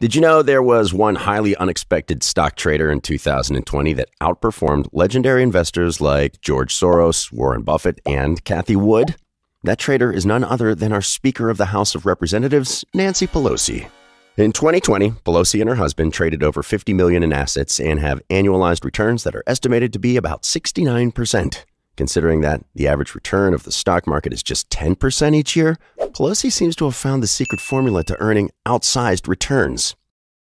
Did you know there was one highly unexpected stock trader in 2020 that outperformed legendary investors like George Soros, Warren Buffett, and Cathie Wood? That trader is none other than our Speaker of the House of Representatives, Nancy Pelosi. In 2020, Pelosi and her husband traded over $50 million in assets and have annualized returns that are estimated to be about 69%. Considering that the average return of the stock market is just 10% each year, Pelosi seems to have found the secret formula to earning outsized returns.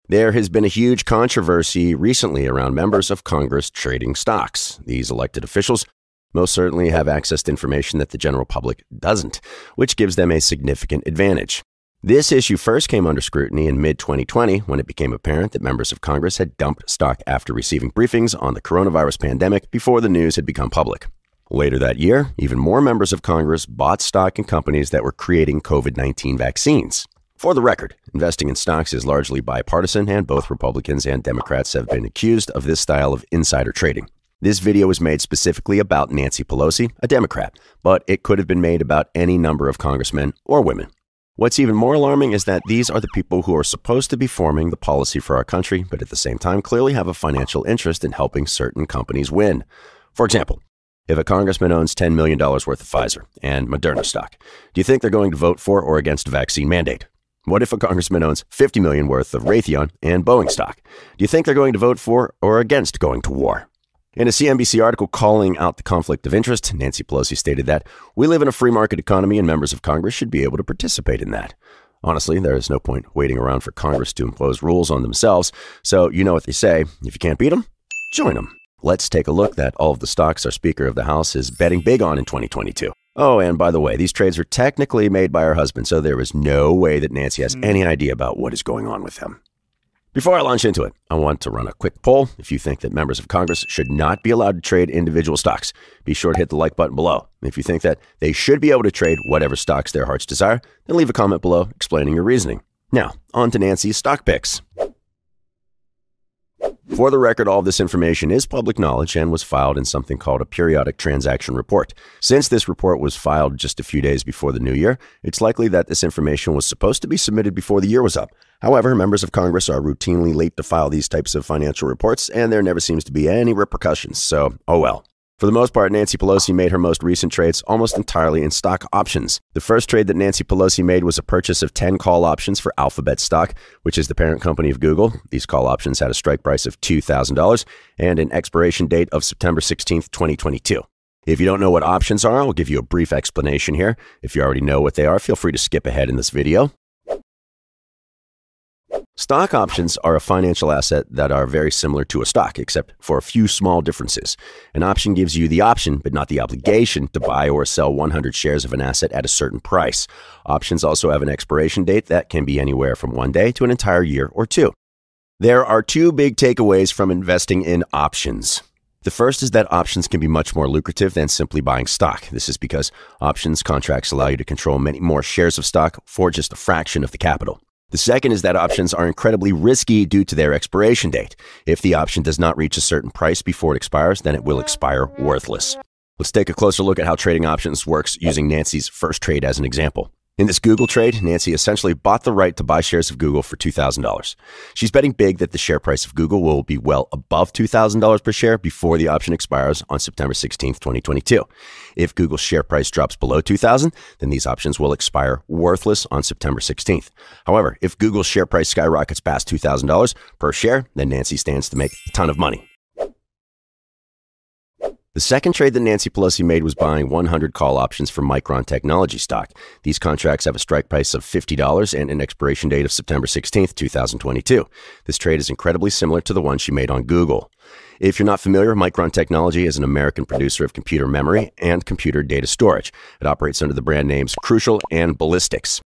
There has been a huge controversy recently around members of Congress trading stocks. These elected officials most certainly have access to information that the general public doesn't, which gives them a significant advantage. This issue first came under scrutiny in mid-2020 when it became apparent that members of Congress had dumped stock after receiving briefings on the coronavirus pandemic before the news had become public. Later that year, even more members of Congress bought stock in companies that were creating COVID-19 vaccines. For the record, investing in stocks is largely bipartisan, and both Republicans and Democrats have been accused of this style of insider trading. This video was made specifically about Nancy Pelosi, a Democrat, but it could have been made about any number of congressmen or women. What's even more alarming is that these are the people who are supposed to be forming the policy for our country, but at the same time clearly have a financial interest in helping certain companies win. For example, if a congressman owns $10 million worth of Pfizer and Moderna stock, do you think they're going to vote for or against a vaccine mandate? What if a congressman owns $50 million worth of Raytheon and Boeing stock? Do you think they're going to vote for or against going to war? In a CNBC article calling out the conflict of interest, Nancy Pelosi stated that we live in a free market economy and members of Congress should be able to participate in that. Honestly, there is no point waiting around for Congress to impose rules on themselves, so you know what they say, if you can't beat them, join them. Let's take a look at all of the stocks our Speaker of the House is betting big on in 2022. Oh, and by the way, these trades are technically made by her husband, so there is no way that Nancy has any idea about what is going on with him. Before I launch into it, I want to run a quick poll. If you think that members of Congress should not be allowed to trade individual stocks, be sure to hit the like button below. If you think that they should be able to trade whatever stocks their hearts desire, then leave a comment below explaining your reasoning. Now, on to Nancy's stock picks. For the record, all of this information is public knowledge and was filed in something called a periodic transaction report. Since this report was filed just a few days before the new year, it's likely that this information was supposed to be submitted before the year was up. However, members of Congress are routinely late to file these types of financial reports, and there never seems to be any repercussions, so oh well. For the most part, Nancy Pelosi made her most recent trades almost entirely in stock options. The first trade that Nancy Pelosi made was a purchase of 10 call options for Alphabet stock, which is the parent company of Google. These call options had a strike price of $2,000 and an expiration date of September 16, 2022. If you don't know what options are, I'll give you a brief explanation here. If you already know what they are, feel free to skip ahead in this video. Stock options are a financial asset that are very similar to a stock, except for a few small differences. An option gives you the option, but not the obligation, to buy or sell 100 shares of an asset at a certain price. Options also have an expiration date that can be anywhere from 1 day to an entire year or two. There are two big takeaways from investing in options. The first is that options can be much more lucrative than simply buying stock. This is because options contracts allow you to control many more shares of stock for just a fraction of the capital. The second is that options are incredibly risky due to their expiration date. If the option does not reach a certain price before it expires, then it will expire worthless. Let's take a closer look at how trading options works using Nancy's first trade as an example. In this Google trade, Nancy essentially bought the right to buy shares of Google for $2,000. She's betting big that the share price of Google will be well above $2,000 per share before the option expires on September 16, 2022. If Google's share price drops below $2,000, then these options will expire worthless on September 16th. However, if Google's share price skyrockets past $2,000 per share, then Nancy stands to make a ton of money. The second trade that Nancy Pelosi made was buying 100 call options for Micron Technology stock. These contracts have a strike price of $50 and an expiration date of September 16, 2022. This trade is incredibly similar to the one she made on Google. If you're not familiar, Micron Technology is an American producer of computer memory and computer data storage. It operates under the brand names Crucial and Ballistics.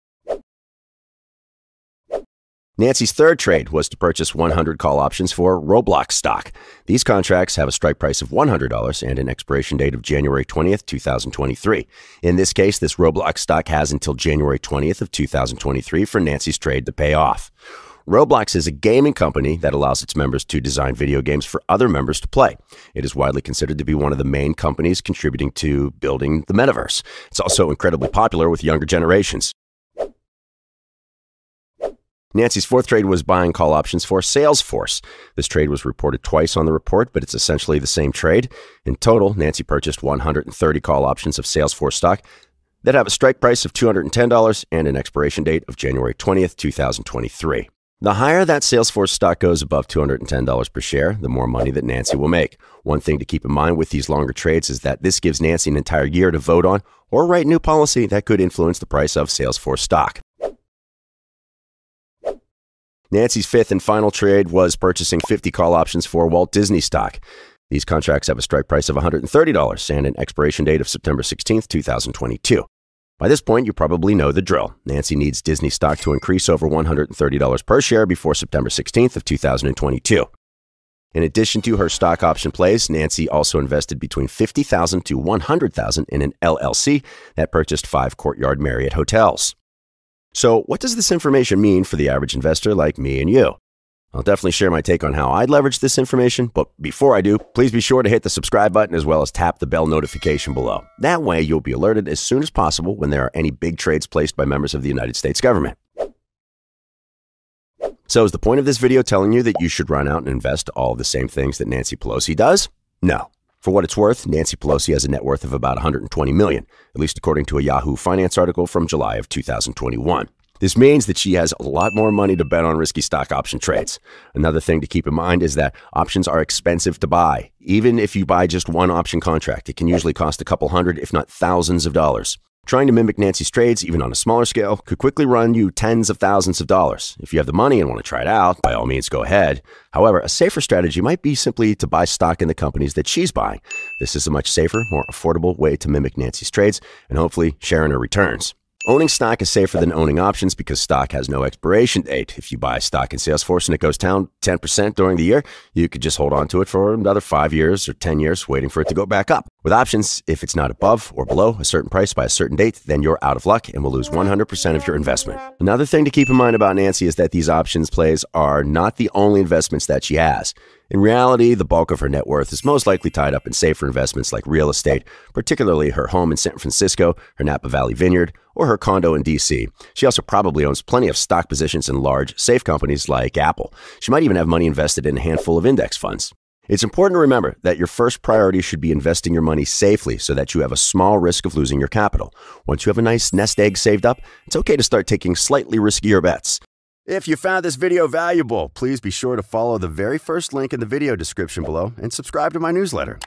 Nancy's third trade was to purchase 100 call options for ROBLOX stock. These contracts have a strike price of $100 and an expiration date of January 20th, 2023. In this case, this ROBLOX stock has until January 20th of 2023 for Nancy's trade to pay off. ROBLOX is a gaming company that allows its members to design video games for other members to play. It is widely considered to be one of the main companies contributing to building the metaverse. It's also incredibly popular with younger generations. Nancy's fourth trade was buying call options for Salesforce. This trade was reported twice on the report, but it's essentially the same trade. In total, Nancy purchased 130 call options of Salesforce stock that have a strike price of $210 and an expiration date of January 20th, 2023. The higher that Salesforce stock goes above $210 per share, the more money that Nancy will make. One thing to keep in mind with these longer trades is that this gives Nancy an entire year to vote on or write new policy that could influence the price of Salesforce stock. Nancy's fifth and final trade was purchasing 50 call options for Walt Disney stock. These contracts have a strike price of $130 and an expiration date of September 16th, 2022. By this point, you probably know the drill. Nancy needs Disney stock to increase over $130 per share before September 16th of 2022. In addition to her stock option plays, Nancy also invested between $50,000 to $100,000 in an LLC that purchased 5 Courtyard Marriott hotels. So what does this information mean for the average investor like me and you? I'll definitely share my take on how I'd leverage this information, but before I do, please be sure to hit the subscribe button as well as tap the bell notification below. That way, you'll be alerted as soon as possible when there are any big trades placed by members of the United States government. So is the point of this video telling you that you should run out and invest all the same things that Nancy Pelosi does? No. For what it's worth, Nancy Pelosi has a net worth of about $120 million, at least according to a Yahoo Finance article from July of 2021. This means that she has a lot more money to bet on risky stock option trades. Another thing to keep in mind is that options are expensive to buy. Even if you buy just one option contract, it can usually cost a couple hundred, if not thousands of dollars. Trying to mimic Nancy's trades, even on a smaller scale, could quickly run you tens of thousands of dollars. If you have the money and want to try it out, by all means, go ahead. However, a safer strategy might be simply to buy stock in the companies that she's buying. This is a much safer, more affordable way to mimic Nancy's trades and hopefully share in her returns. Owning stock is safer than owning options because stock has no expiration date. If you buy stock in Salesforce and it goes down 10% during the year, you could just hold on to it for another 5 years or 10 years waiting for it to go back up. With options, if it's not above or below a certain price by a certain date, then you're out of luck and will lose 100% of your investment. Another thing to keep in mind about Nancy is that these options plays are not the only investments that she has. In reality, the bulk of her net worth is most likely tied up in safer investments like real estate, particularly her home in San Francisco, her Napa Valley vineyard, or her condo in DC. She also probably owns plenty of stock positions in large, safe companies like Apple. She might even have money invested in a handful of index funds. It's important to remember that your first priority should be investing your money safely so that you have a small risk of losing your capital. Once you have a nice nest egg saved up, it's okay to start taking slightly riskier bets. If you found this video valuable, please be sure to follow the very first link in the video description below and subscribe to my newsletter.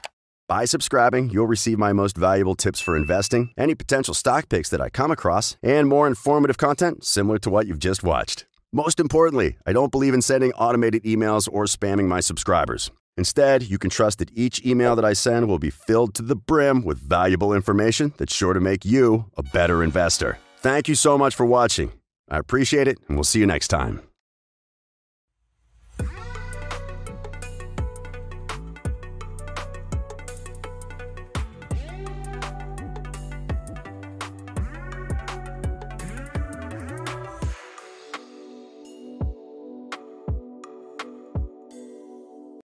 By subscribing, you'll receive my most valuable tips for investing, any potential stock picks that I come across, and more informative content similar to what you've just watched. Most importantly, I don't believe in sending automated emails or spamming my subscribers. Instead, you can trust that each email that I send will be filled to the brim with valuable information that's sure to make you a better investor. Thank you so much for watching. I appreciate it, and we'll see you next time.